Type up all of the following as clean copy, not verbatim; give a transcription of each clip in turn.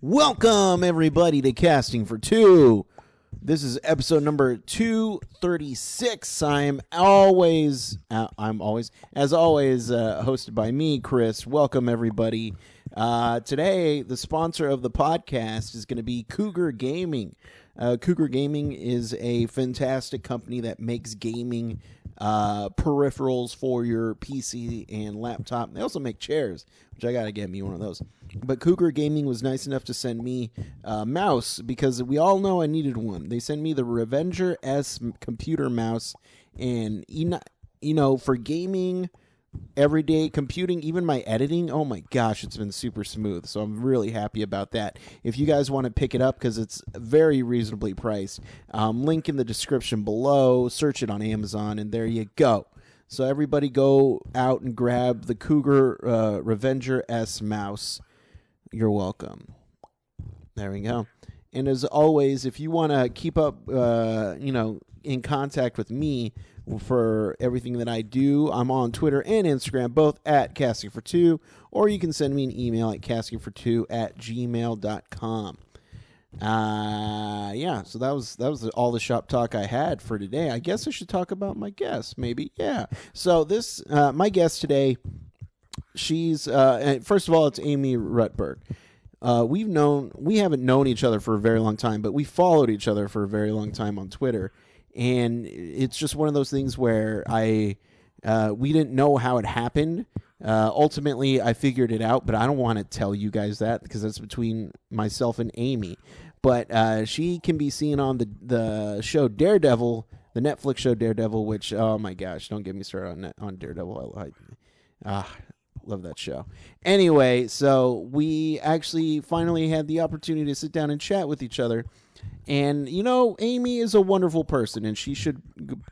Welcome, everybody, to Casting for Two. This is episode number 236. I'm always, hosted by me, Chris. Welcome, everybody. Today, the sponsor of the podcast is going to be Cougar Gaming. Cougar Gaming is a fantastic company that makes gaming peripherals for your PC and laptop. They also make chairs, which I got to get me one of those. But Cougar Gaming was nice enough to send me a mouse because we all know I needed one. They sent me the Revenger S computer mouse, and for gaming, everyday computing, even my editing, oh my gosh, it's been super smooth. So I'm really happy about that. If you guys want to pick it up, because it's very reasonably priced, link in the description below. Search it on Amazon, and there you go. So everybody go out and grab the Cougar Revenger S mouse. You're welcome. There we go. And as always, if you want to keep up, in contact with me for everything that I do, I'm on Twitter and Instagram, both at castingfor2, or you can send me an email at castingfor2@gmail.com. So that was all the shop talk I had for today. I guess I should talk about my guest, maybe. Yeah. So this, my guest today, she's first of all, it's Amy Rutberg. We haven't known each other for a very long time, but we followed each other for a very long time on Twitter, and it's just one of those things where we didn't know how it happened. Ultimately, I figured it out, but I don't want to tell you guys that because that's between myself and Amy. But she can be seen on the show Daredevil, the Netflix show Daredevil, which, oh my gosh, don't get me started on Daredevil. Love that show. Anyway, so we actually finally had the opportunity to sit down and chat with each other. And, Amy is a wonderful person, and she should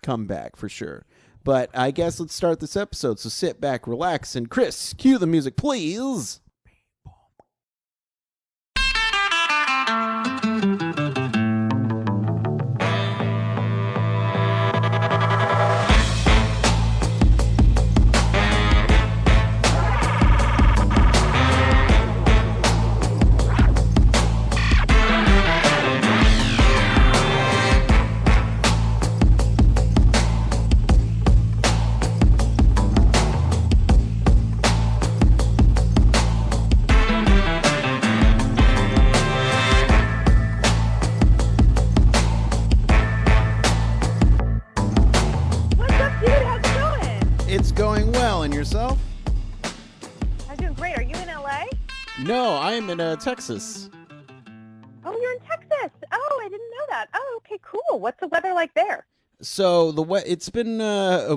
come back for sure. But I guess let's start this episode. So sit back, relax, and Chris, cue the music, please. Yourself? I'm doing great. Are you in LA? No, I am in Texas. Oh, you're in Texas. Oh, I didn't know that. Oh, okay, cool. What's the weather like there? So it's been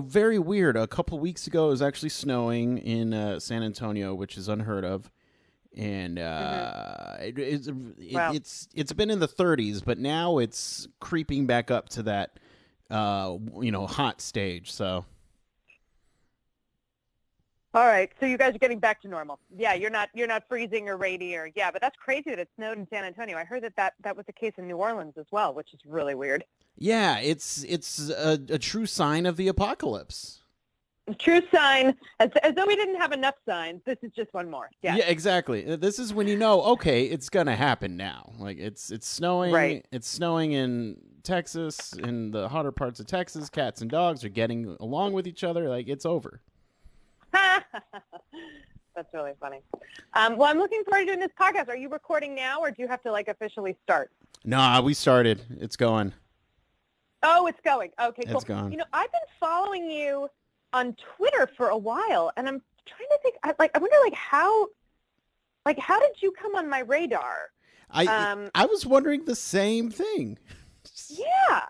very weird. A couple weeks ago, it was actually snowing in San Antonio, which is unheard of, and it's been in the 30s, but now it's creeping back up to that hot stage. So. All right, so you guys are getting back to normal. Yeah, you're not freezing or rainy or but that's crazy that it snowed in San Antonio. I heard that was the case in New Orleans as well, which is really weird. Yeah, it's a true sign of the apocalypse. A true sign, as though we didn't have enough signs. This is just one more. Yeah, exactly. This is when okay, it's gonna happen now. Like it's snowing. Right. It's snowing in Texas, in the hotter parts of Texas. Cats and dogs are getting along with each other. Like it's over. That's really funny. Well, I'm looking forward to doing this podcast. Are you recording now, or do you have to officially start? Nah, we started. It's going. Oh, it's going. Okay, cool. It's going. I've been following you on Twitter for a while, and I'm trying to think. I wonder, how did you come on my radar? I was wondering the same thing. Yeah,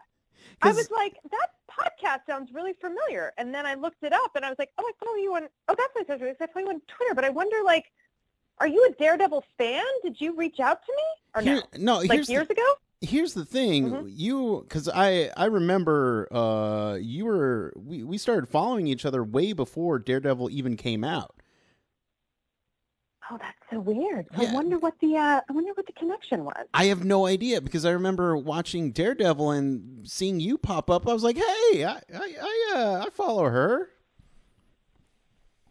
I was like, that podcast sounds really familiar, and then I looked it up, and I was like, I follow you on. Oh, that's my social. I follow you on Twitter, but I wonder, are you a Daredevil fan? Did you reach out to me or no? Years ago. Here's the thing, because I remember we started following each other way before Daredevil even came out. Oh, that's so weird. Yeah. I wonder what the connection was. I have no idea, because I remember watching Daredevil and seeing you pop up. I was like, hey, I follow her.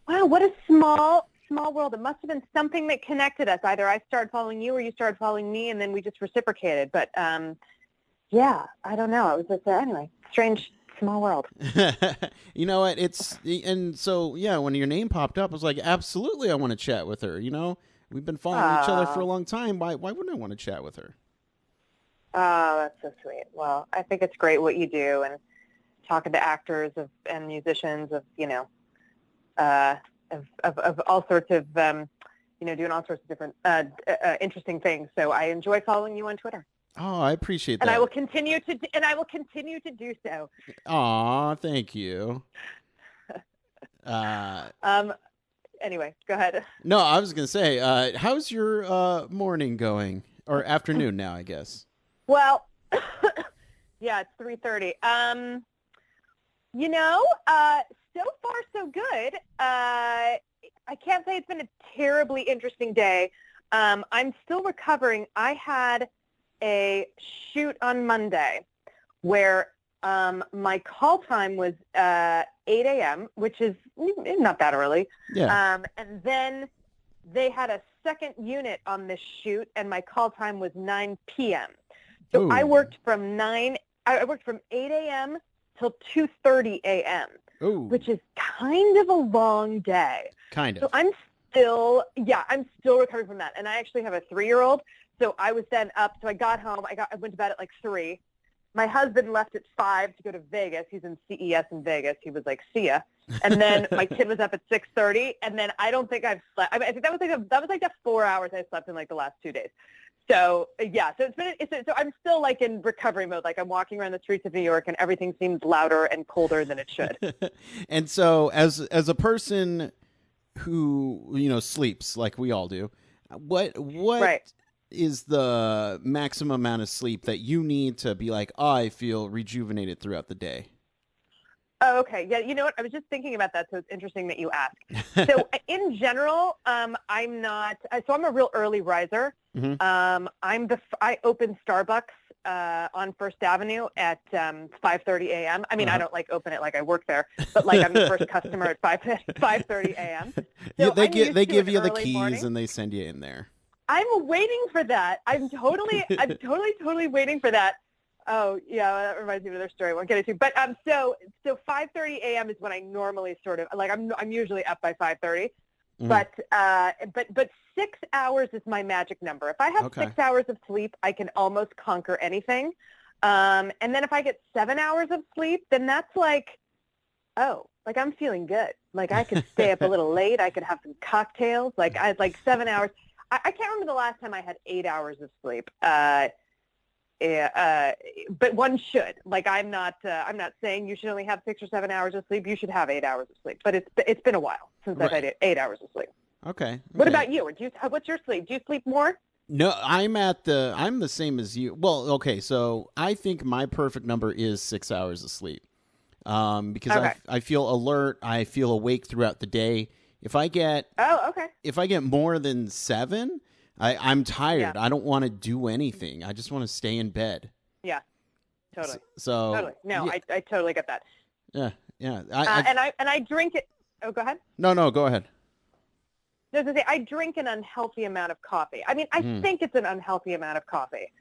Wow, what a small small world. It must have been something that connected us. Either I started following you or you started following me, and then we just reciprocated. But yeah, I don't know. It was just anyway, strange small world. You know what? And so yeah, when your name popped up, I was like, absolutely, I want to chat with her. You know, we've been following each other for a long time. Why wouldn't I want to chat with her? Oh, that's so sweet. Well, I think it's great what you do, and talking to actors and musicians of of all sorts of doing all sorts of different interesting things. So I enjoy following you on Twitter. Oh, I appreciate that. And I will continue to do so. Aw, thank you. Anyway, go ahead. No, I was gonna say, how's your morning going, or afternoon now, I guess. Well, yeah, it's 3:30. So far so good. I can't say it's been a terribly interesting day. I'm still recovering. I had a shoot on Monday where my call time was 8 a.m., which is not that early. Yeah. And then they had a second unit on this shoot, and my call time was 9 p.m. So Ooh. I worked from 8 a.m. till 2:30 a.m., which is kind of a long day. Kind of. So I'm still recovering from that. And I actually have a 3-year-old. So I was then up. So I got home. I went to bed at like 3. My husband left at 5 to go to Vegas. He's in CES in Vegas. He was like, see ya. And then my kid was up at 6:30. And then I don't think I've slept. I think that was like the 4 hours I slept in like the last 2 days. So yeah, so so I'm still like in recovery mode. Like I'm walking around the streets of New York and everything seems louder and colder than it should. And so as a person who, sleeps like we all do, what Right. is the maximum amount of sleep that you need to be like, oh, I feel rejuvenated throughout the day? Oh, okay. Yeah, you know what? I was just thinking about that, so it's interesting that you ask. So in general, I'm not. So I'm a real early riser. Mm-hmm. I open Starbucks on First Avenue at 5:30 a.m. I mean, I don't like open it like I work there, but like I'm the first customer at 5:30 a.m. So yeah, they give you the early keys morning. and they send you in there. I'm waiting for that. I'm totally waiting for that. Oh, yeah, that reminds me of another story I won't get into. But so 5:30 a.m. is when I normally sort of like I'm usually up by 5:30. Mm-hmm. But 6 hours is my magic number. If I have 6 hours of sleep, I can almost conquer anything. And then if I get 7 hours of sleep, then that's like, oh, like I'm feeling good. Like I could stay up a little late. I could have some cocktails. Like I had like 7 hours. I can't remember the last time I had 8 hours of sleep. But one should. Like I'm not saying you should only have 6 or 7 hours of sleep. You should have 8 hours of sleep. But it's been a while since I've had 8 hours of sleep. Okay. What about you? What's your sleep? Do you sleep more? No, I'm the same as you. Well, okay, so I think my perfect number is 6 hours of sleep. Because I feel alert, I feel awake throughout the day. If I get more than 7, I'm tired. Yeah. I don't want to do anything. I just want to stay in bed. Yeah, totally. So totally. No, yeah. I totally get that. Yeah, yeah. I drink it. Oh, go ahead. No, go ahead. I was going to say, I drink an unhealthy amount of coffee. I mean, I think it's an unhealthy amount of coffee.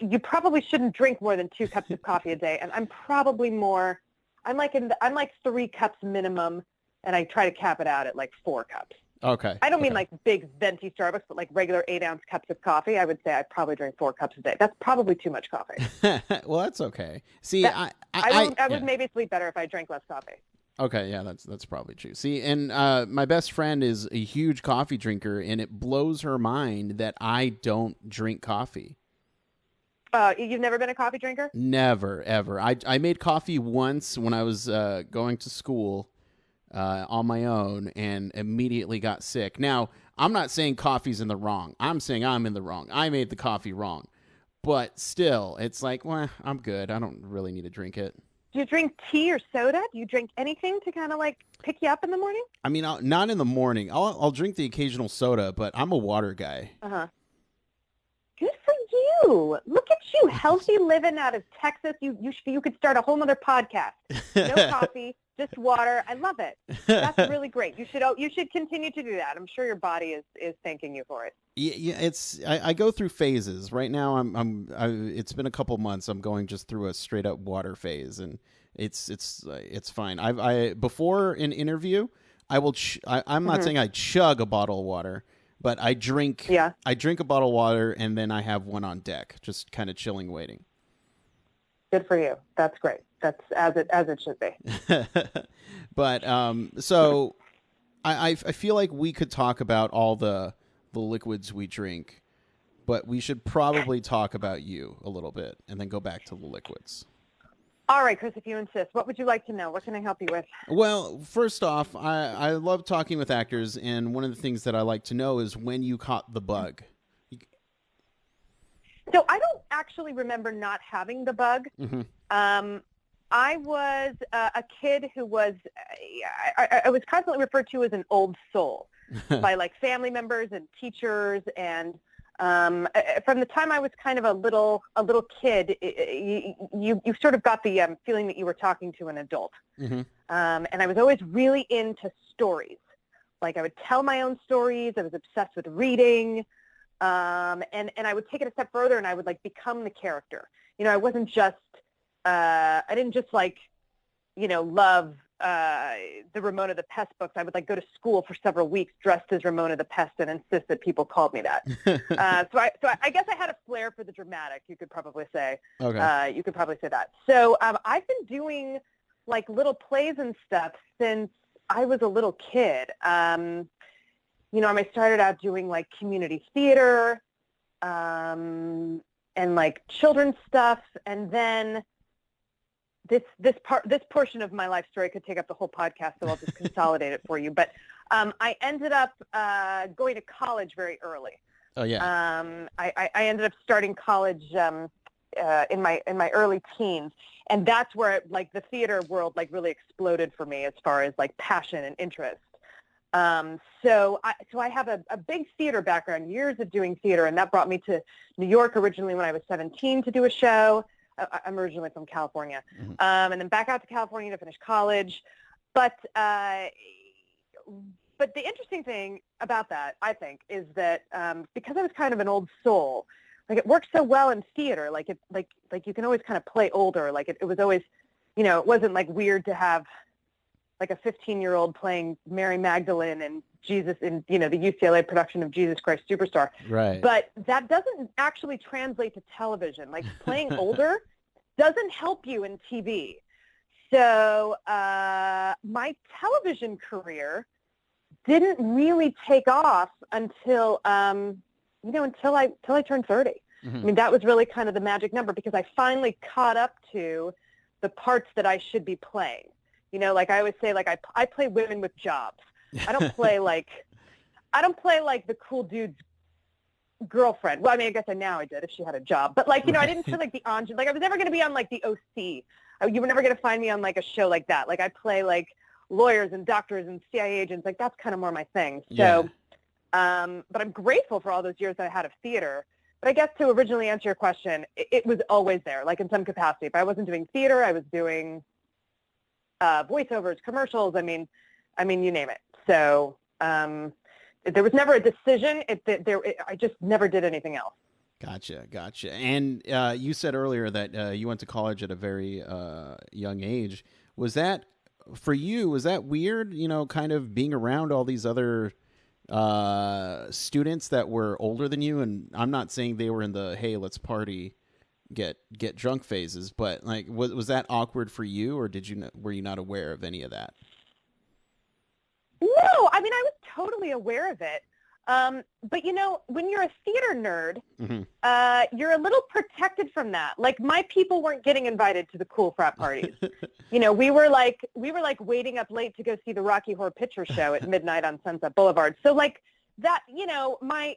You probably shouldn't drink more than 2 cups of coffee a day, and I'm probably more. I'm like 3 cups minimum, and I try to cap it out at like 4 cups. Okay. I don't mean like big venti Starbucks, but like regular 8-ounce cups of coffee. I would say I probably drink 4 cups a day. That's probably too much coffee. Well, that's okay. See, I would maybe sleep better if I drank less coffee. Okay, yeah, that's probably true. See, and my best friend is a huge coffee drinker, and it blows her mind that I don't drink coffee. You've never been a coffee drinker? Never, ever. I made coffee once when I was going to school on my own and immediately got sick. Now, I'm not saying coffee's in the wrong. I'm saying I'm in the wrong. I made the coffee wrong. But still, it's like, well, I'm good. I don't really need to drink it. Do you drink tea or soda? Do you drink anything to kind of like pick you up in the morning? I mean, not in the morning. I'll drink the occasional soda, but I'm a water guy. Uh-huh. Good for you. Look at you, healthy living out of Texas. You could start a whole nother podcast. No coffee, just water. I love it. That's really great. You should continue to do that. I'm sure your body is thanking you for it. Yeah, I go through phases. Right now, it's been a couple months. I'm going just through a straight up water phase, and it's fine. I before an interview, I'm not saying I chug a bottle of water, but I drink. Yeah. I drink a bottle of water, and then I have one on deck, just kind of chilling, waiting. Good for you. That's great. That's as it should be. But so I feel like we could talk about all the liquids we drink, but we should probably talk about you a little bit and then go back to the liquids. All right, Chris, if you insist. What would you like to know? What can I help you with? Well, first off, I love talking with actors, and one of the things that I like to know is when you caught the bug. So I don't actually remember not having the bug. Mm-hmm. I was a kid who was, I was constantly referred to as an old soul by like family members and teachers, and from the time I was kind of a little kid, you sort of got the feeling that you were talking to an adult. Mm-hmm. And I was always really into stories. Like I would tell my own stories. I was obsessed with reading, and I would take it a step further, and I would like become the character. You know, I wasn't just I didn't just like, you know, love the Ramona the Pest books. I would like go to school for several weeks dressed as Ramona the Pest and insist that people called me that. So I guess I had a flair for the dramatic, you could probably say. Okay. You could probably say that. So I've been doing like little plays and stuff since I was a little kid. You know, I started out doing like community theater and like children's stuff, and then this portion of my life story could take up the whole podcast, so I'll just consolidate it for you. But I ended up going to college very early. Oh yeah. I ended up starting college in my early teens, and that's where like the theater world like really exploded for me as far as like passion and interest. So I have a big theater background, years of doing theater, and that brought me to New York originally when I was 17 to do a show. I'm originally from California, and then back out to California to finish college. But the interesting thing about that, I think, is that because I was kind of an old soul, like it worked so well in theater. Like it, like you can always kind of play older. Like it was always, you know, it wasn't like weird to have like a 15-year-old playing Mary Magdalene and Jesus in, you know, the UCLA production of Jesus Christ Superstar. Right. But that doesn't actually translate to television. Like playing older doesn't help you in TV. So my television career didn't really take off until, you know, until I turned 30. Mm-hmm. I mean, that was really kind of the magic number because I finally caught up to the parts that I should be playing. You know, like I always say, like I play women with jobs. I don't play like the cool dude's girlfriend. Well, I mean, I guess now I did if she had a job. But like, you know, I didn't feel like the Ange. Like I was never going to be on like the OC. You were never going to find me on like a show like that. Like I play like lawyers and doctors and CIA agents. Like that's kind of more my thing. So, but I'm grateful for all those years that I had of theater. But I guess to originally answer your question, it was always there, like in some capacity. If I wasn't doing theater, I was doing voiceovers, commercials. I mean, you name it. So there was never a decision. I just never did anything else. Gotcha. And you said earlier that you went to college at a very young age. Was that for you? Was that weird? You know, kind of being around all these other students that were older than you. And I'm not saying they were in the hey, let's party, get drunk phases, but like was that awkward for you, or were you not aware of any of that? No, I mean I was totally aware of it, but you know, when you're a theater nerd, you're a little protected from that. Like my people weren't getting invited to the cool frat parties. You know, we were like waiting up late to go see the Rocky Horror Picture Show at midnight on Sunset Boulevard. So like that, you know, I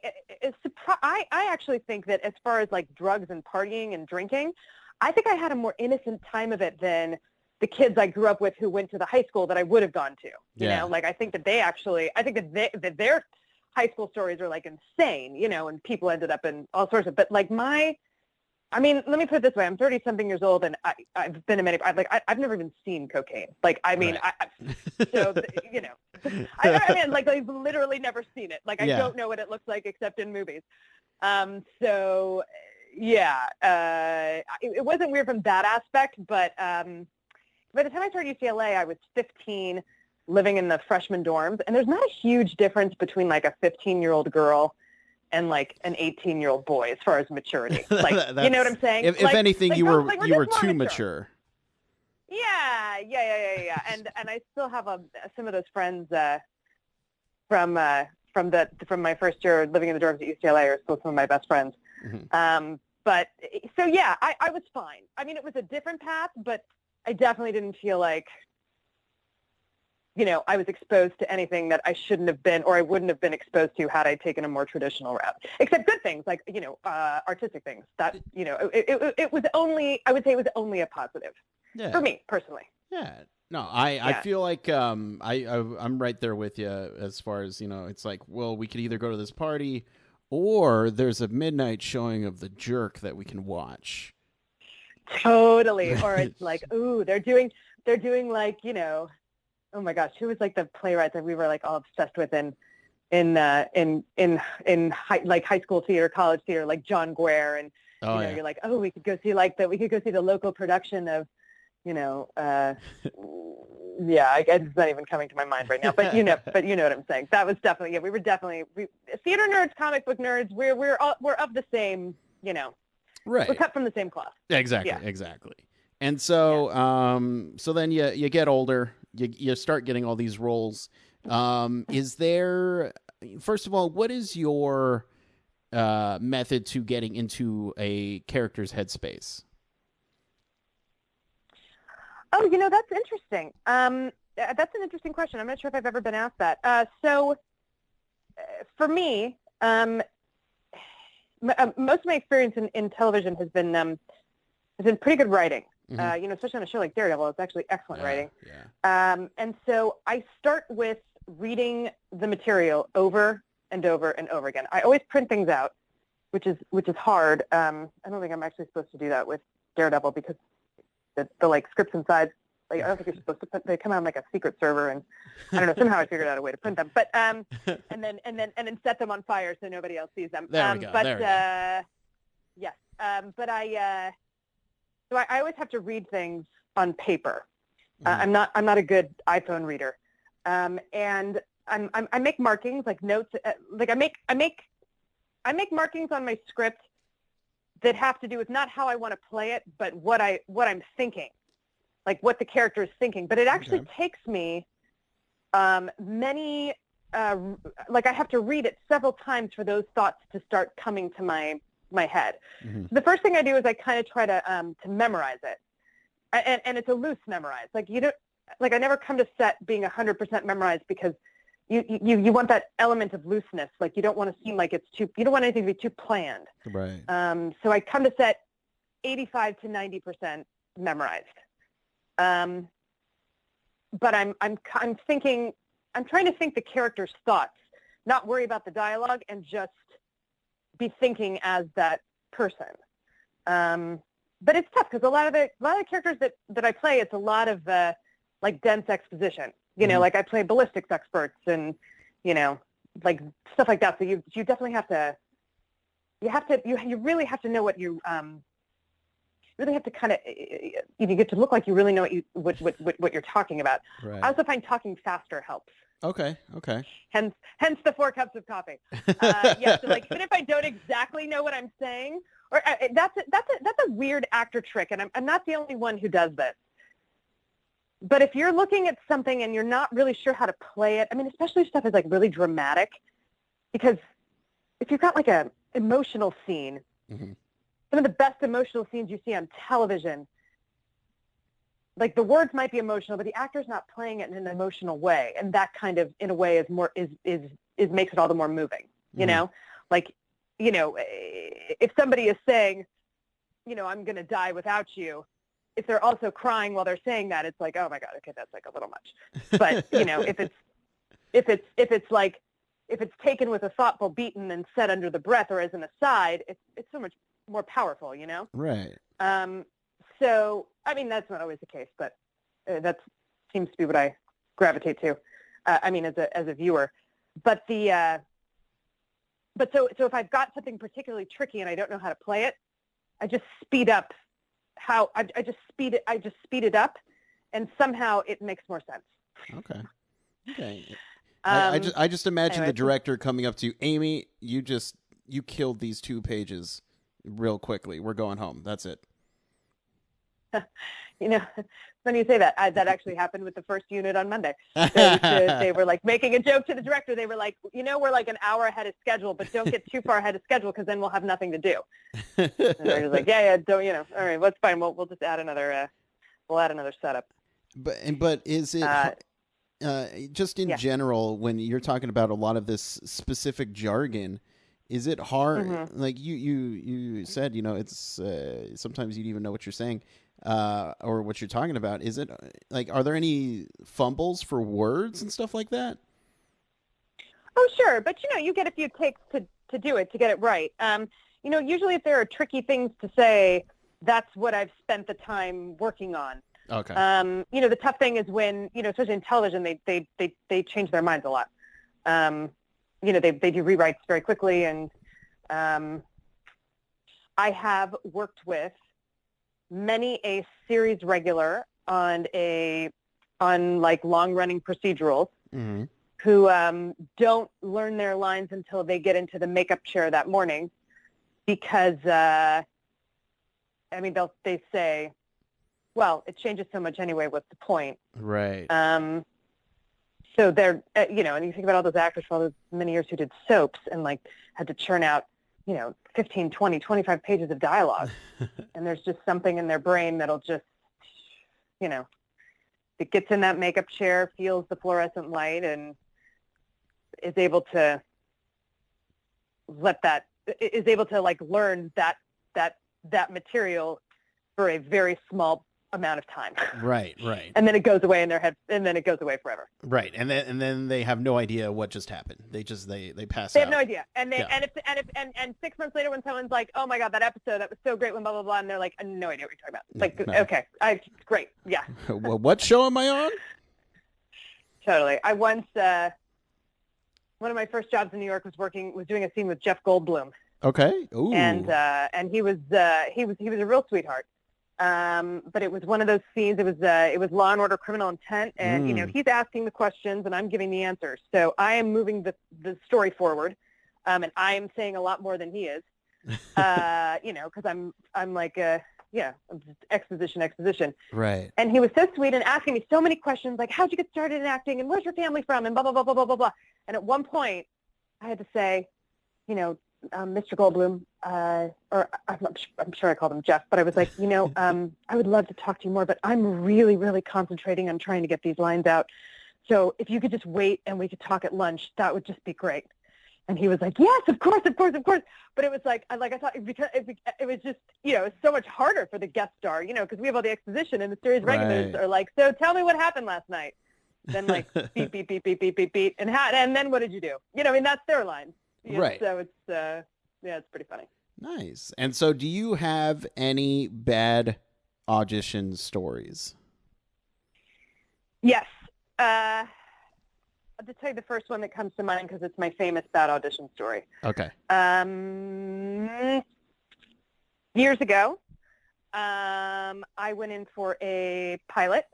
actually think that as far as like drugs and partying and drinking, I think I had a more innocent time of it than the kids I grew up with who went to the high school that I would have gone to. You know, like I think that that their high school stories are like insane, you know, and people ended up in all sorts of, but like my I mean, let me put it this way. I'm 30 something years old and I've been in many, I've never even seen cocaine. Like, I mean, Right. so, you know, I mean, like I've literally never seen it. Like, I Yeah. don't know what it looks like except in movies. So yeah, it wasn't weird from that aspect, but by the time I started UCLA, I was 15, living in the freshman dorms, and there's not a huge difference between like a 15-year-old girl and like an 18-year-old boy as far as maturity. Like, you know what I'm saying? If like, anything, like, you girls, were like, you were just more too mature. Yeah. And I still have some of those friends from my first year living in the dorms at UCLA are still some of my best friends. Mm-hmm. But so yeah, I was fine. I mean, it was a different path, but I definitely didn't feel like, you know, I was exposed to anything that I shouldn't have been, or I wouldn't have been exposed to had I taken a more traditional route. Except good things, like, you know, artistic things. That, you know, it was only, I would say it was only a positive for me personally. Yeah. No, I feel like I'm right there with you as far as, you know, it's like, well, we could either go to this party or there's a midnight showing of The Jerk that we can watch. Totally. Or it's like, ooh, they're doing like, you know, oh my gosh, who was like the playwright that we were like all obsessed with in high school theater, college theater, like John Guare, and you're like, oh, we could go see the local production of, you know, it's not even coming to my mind right now, but you know what I'm saying. That was definitely, we were definitely theater nerds, comic book nerds. We're of the same, you know, right. We're cut from the same cloth. Exactly. And so, so then you get older, you start getting all these roles. Is there, first of all, what is your method to getting into a character's headspace? Oh, you know, that's interesting. That's an interesting question. I'm not sure if I've ever been asked that. So for me, most of my experience in television has been pretty good writing. Mm-hmm. You know, especially on a show like Daredevil, it's actually excellent writing. Yeah. And so I start with reading the material over and over and over again. I always print things out, which is hard. I don't think I'm actually supposed to do that with Daredevil because the like scripts inside, like I don't think you're supposed to they come out on like a secret server, and I don't know, somehow I figured out a way to print them. But and then set them on fire so nobody else sees them. There we go. But yes. But so I always have to read things on paper. I'm not a good iPhone reader, and I make markings, like notes, like I make markings on my script that have to do with not how I want to play it, but what I'm thinking, like what the character is thinking. But it actually takes me many, like I have to read it several times for those thoughts to start coming to my head. Mm-hmm. So the first thing I do is I kind of try to memorize it, and it's a loose memorize. Like you don't, like I never come to set being 100% memorized because you want that element of looseness. Like you don't want to seem like you don't want anything to be too planned. Right. So I come to set 85 to 90% memorized. But I'm trying to think the character's thoughts, not worry about the dialogue, and just be thinking as that person. But it's tough because a lot of the characters that I play, it's a lot of like dense exposition. You know, like I play ballistics experts and, you know, like stuff like that. So you definitely have to, you really have to know what you, really have to kind of, you get to look like you really know what you're talking about. Right. I also find talking faster helps. Okay. Hence the 4 cups of coffee. Yeah. So like, even if I don't exactly know what I'm saying, or that's a weird actor trick. And I'm not the only one who does this. But if you're looking at something and you're not really sure how to play it, I mean, especially if stuff is like really dramatic, because if you've got like a emotional scene, some of the best emotional scenes you see on television, like the words might be emotional, but the actor's not playing it in an emotional way, and that kind of, in a way, is makes it all the more moving. You know, like, you know, if somebody is saying, you know, I'm going to die without you, if they're also crying while they're saying that, it's like, oh my God, okay, that's like a little much. But you know, if it's taken with a thoughtful beat and then said under the breath or as an aside, it's so much more powerful, you know? Right. So, I mean, that's not always the case, but that seems to be what I gravitate to. I mean, as a viewer, but so if I've got something particularly tricky and I don't know how to play it, I just speed up I just speed it up, and somehow it makes more sense. Okay. I just imagine anyway, the director coming up to you, Amy, you killed these 2 pages real quickly. We're going home. That's it. You know, funny you say that. That actually happened with the first unit on Monday. They were like making a joke to the director. They were like, you know, we're like an hour ahead of schedule, but don't get too far ahead of schedule because then we'll have nothing to do. And I was like, yeah, don't, you know, all right, that's fine. We'll just add another, setup. But is it just in general, when you're talking about a lot of this specific jargon, is it hard? Mm-hmm. Like you said, you know, it's sometimes you don't even know what you're saying. Or what you're talking about. Is it like, are there any fumbles for words and stuff like that? Oh, sure. But, you know, you get a few takes to do it, to get it right. You know, usually if there are tricky things to say, that's what I've spent the time working on. Okay. You know, the tough thing is when, you know, especially in television, they change their minds a lot. You know, they do rewrites very quickly. And I have worked with many a series regular on like long-running procedurals Mm-hmm. who don't learn their lines until they get into the makeup chair that morning, because I mean they say, well, it changes so much anyway. What's the point? Right. So they're you know, and you think about all those actors for all those many years who did soaps and like had to churn out, you know, 15, 20, 25 pages of dialogue. And there's just something in their brain that'll just, you know, it gets in that makeup chair, feels the fluorescent light, and is able to like learn that material for a very small amount of time. Right. And then it goes away in their head, and then it goes away forever. Right. And then they have no idea what just happened. They pass out. They have no idea. And and 6 months later, when someone's like, "Oh my God, that episode, that was so great," when blah blah blah, and they're like, "I have no idea what you're talking about." It's like, okay, great, yeah. Well, what show am I on? Totally. I once one of my first jobs in New York was doing a scene with Jeff Goldblum. Okay. Ooh. And he was a real sweetheart. But it was one of those scenes. It was Law and Order: Criminal Intent, and you know, he's asking the questions and I'm giving the answers. So I am moving the story forward, and I am saying a lot more than he is. You know, because I'm like I'm just exposition. Right. And he was so sweet and asking me so many questions, like, how'd you get started in acting, and where's your family from, and blah blah blah blah blah blah blah. And at one point, I had to say, you know, Mr. Goldblum, or I'm sure I called him Jeff, but I was like, you know, I would love to talk to you more, but I'm really, really concentrating on trying to get these lines out. So if you could just wait and we could talk at lunch, that would just be great. And he was like, yes, of course. But it was like I thought, because it was just, you know, it's so much harder for the guest star, you know, because we have all the exposition, and the series regulars are like, so tell me what happened last night. Then like beep, beep, beep, beep, beep, beep, beep. And then what did you do? You know, I mean, that's their line. You know, right. So it's, it's pretty funny. Nice. And so do you have any bad audition stories? Yes. I'll just tell you the first one that comes to mind because it's my famous bad audition story. Okay. Years ago, I went in for a pilot,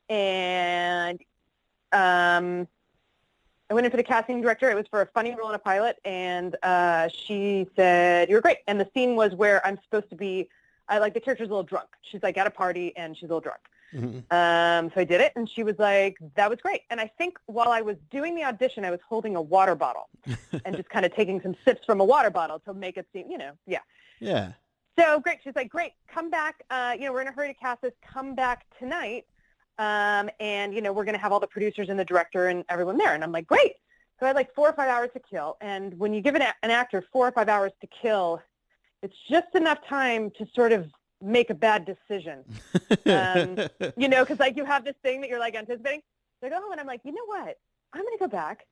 and I went in for the casting director. It was for a funny role in a pilot, and she said, "You're great." And the scene was where I'm supposed to be, the character's a little drunk. She's like at a party, and she's a little drunk. Mm-hmm. So I did it, and she was like, "That was great." And I think while I was doing the audition, I was holding a water bottle and just kind of taking some sips from a water bottle to make it seem, yeah. Yeah. So great. She's like, "Great, come back. We're in a hurry to cast this. Come back tonight. And, we're going to have all the producers and the director and everyone there." And I'm like, great. So I had like 4 or 5 hours to kill. And when you give an actor 4 or 5 hours to kill, it's just enough time to sort of make a bad decision. Because like you have this thing that you're like anticipating. So I go home and I'm like, you know what? I'm going to go back.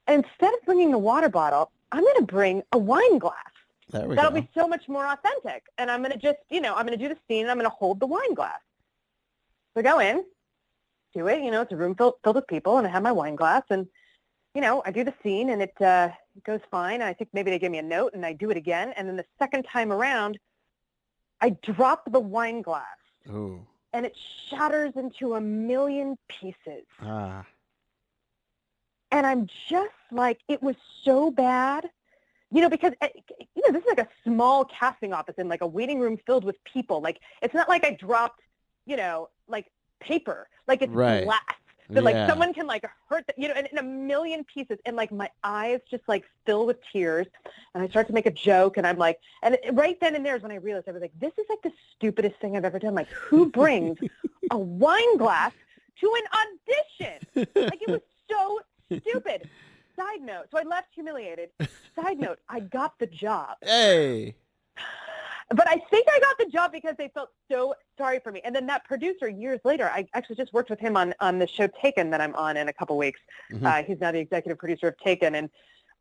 And instead of bringing the water bottle, I'm going to bring a wine glass. There we That'll go. be so much more authentic. And I'm going to just, I'm going to do the scene and I'm going to hold the wine glass. So I go in, do it, it's a room filled with people and I have my wine glass and, I do the scene and it goes fine. And I think maybe they give me a note and I do it again. And then the second time around, I drop the wine glass. Ooh. And it shatters into 1,000,000 pieces. Ah. And I'm just like, it was so bad, because, this is like a small casting office in like a waiting room filled with people. Like, it's not like I dropped, like paper, like it's right. glass. That like someone can like hurt, and in 1,000,000 pieces, and like my eyes just like fill with tears, and I start to make a joke, and I'm like, and right then and there is when I realized I was like, this is like the stupidest thing I've ever done. Like, who brings a wine glass to an audition? Like, it was so stupid. Side note, so I left humiliated. Side note, I got the job. Hey. But I think I got the job because they felt so sorry for me. And then that producer, years later, I actually just worked with him on the show Taken that I'm on in a couple weeks. Mm-hmm. He's now the executive producer of Taken. And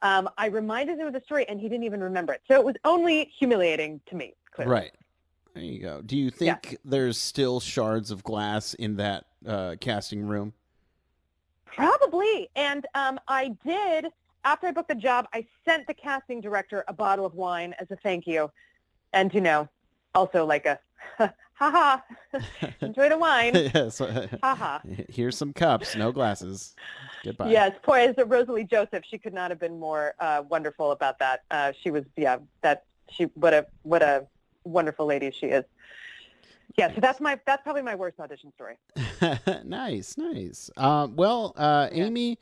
I reminded him of the story, and he didn't even remember it. So it was only humiliating to me, clearly. Right. There you go. Do you think there's still shards of glass in that casting room? Probably. And I did, after I booked the job, I sent the casting director a bottle of wine as a thank you. And, also like a, ha-ha, enjoy the wine. Yes. Ha-ha. Here's some cups, no glasses. Goodbye. Yes, poor as Rosalie Joseph, she could not have been more wonderful about that. She was, what a wonderful lady she is. Yeah, so that's probably my worst audition story. Nice. Amy,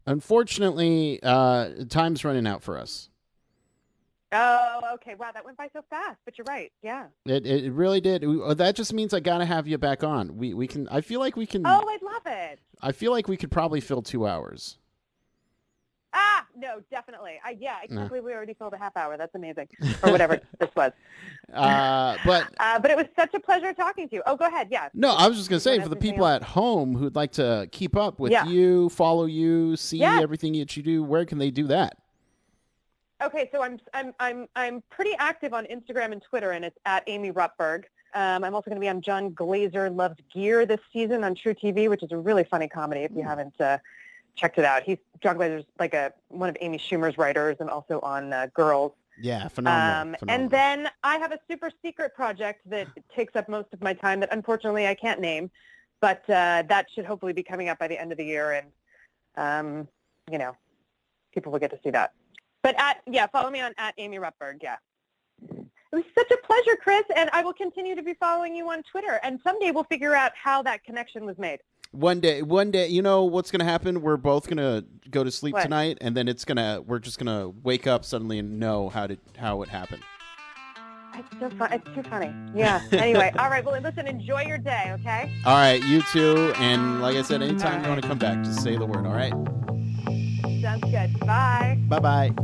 unfortunately, time's running out for us. Oh, okay. Wow, that went by so fast, but you're right. Yeah. It really did. That just means I got to have you back on. We can, I feel like we can. Oh, I'd love it. I feel like we could probably fill 2 hours. No, definitely. I can't believe we already filled a half hour. That's amazing. Or whatever this was. But it was such a pleasure talking to you. Oh, go ahead. Yeah. No, I was just going to say, for the people at home who'd like to keep up with you, follow you, see everything that you do, where can they do that? Okay, so I'm pretty active on Instagram and Twitter, and it's at Amy Rutberg. I'm also going to be on John Glazer Loves Gear this season on True TV, which is a really funny comedy if you haven't checked it out. John Glazer's like one of Amy Schumer's writers and also on Girls. Yeah, phenomenal. And then I have a super secret project that takes up most of my time that unfortunately I can't name, but that should hopefully be coming up by the end of the year, and people will get to see that. But follow me on at Amy Rutberg. Yeah. It was such a pleasure, Chris, and I will continue to be following you on Twitter. And someday we'll figure out how that connection was made. One day, you know what's going to happen? We're both going to go to sleep tonight, and then we're just going to wake up suddenly and know how it happened. It's so fun. It's too funny. Yeah. Anyway, all right. Well, listen, enjoy your day, okay? All right, you too. And like I said, anytime you want to come back, just say the word, all right? Sounds good. Bye. Bye-bye.